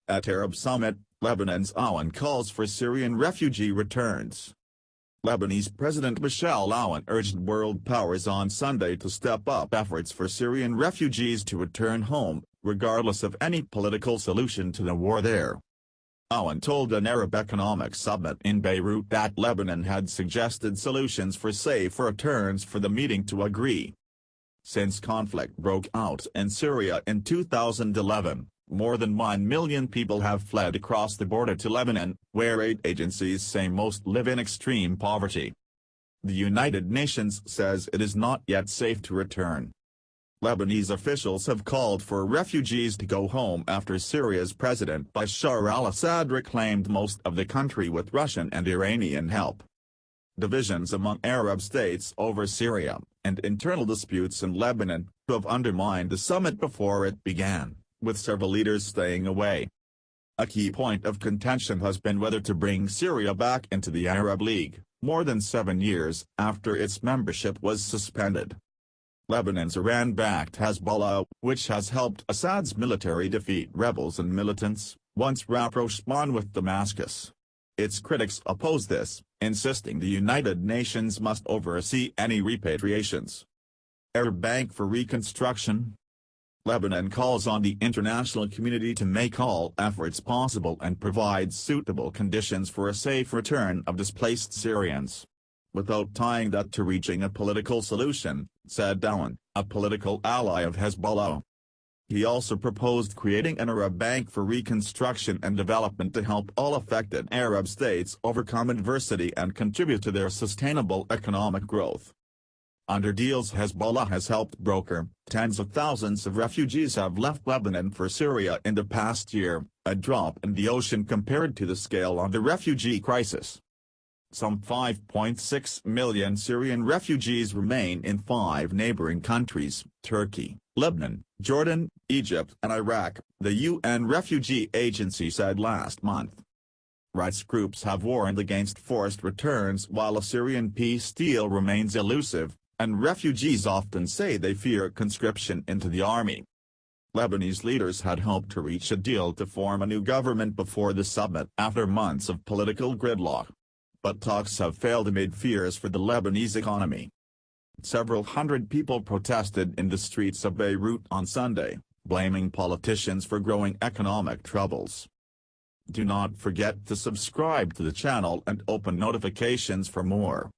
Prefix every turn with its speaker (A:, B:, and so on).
A: At Arab Summit, Lebanon's Aoun calls for Syrian refugee returns. Lebanese President Michel Aoun urged world powers on Sunday to step up efforts for Syrian refugees to return home, regardless of any political solution to the war there. Aoun told an Arab Economic Summit in Beirut that Lebanon had suggested solutions for safe returns for the meeting to agree. Since conflict broke out in Syria in 2011, more than 1 million people have fled across the border to Lebanon, where aid agencies say most live in extreme poverty. The United Nations says it is not yet safe to return. Lebanese officials have called for refugees to go home after Syria's President Bashar al-Assad reclaimed most of the country with Russian and Iranian help. Divisions among Arab states over Syria, and internal disputes in Lebanon, have undermined the summit before it began, with several leaders staying away. A key point of contention has been whether to bring Syria back into the Arab League, more than 7 years after its membership was suspended. Lebanon's Iran-backed Hezbollah, which has helped Assad's military defeat rebels and militants, once rapprochement with Damascus. Its critics oppose this, insisting the United Nations must oversee any repatriations. Arab Bank for Reconstruction. Lebanon calls on the international community to make all efforts possible and provide suitable conditions for a safe return of displaced Syrians, without tying that to reaching a political solution, said Aoun, a political ally of Hezbollah. He also proposed creating an Arab Bank for Reconstruction and Development to help all affected Arab states overcome adversity and contribute to their sustainable economic growth. Under deals Hezbollah has helped broker, tens of thousands of refugees have left Lebanon for Syria in the past year, a drop in the ocean compared to the scale of the refugee crisis. Some 5.6 million Syrian refugees remain in 5 neighboring countries, Turkey, Lebanon, Jordan, Egypt and Iraq, the UN Refugee Agency said last month. Rights groups have warned against forced returns while a Syrian peace deal remains elusive, and refugees often say they fear conscription into the army. Lebanese leaders had hoped to reach a deal to form a new government before the summit after months of political gridlock. But talks have failed amid fears for the Lebanese economy. Several hundred people protested in the streets of Beirut on Sunday, blaming politicians for growing economic troubles. Do not forget to subscribe to the channel and open notifications for more.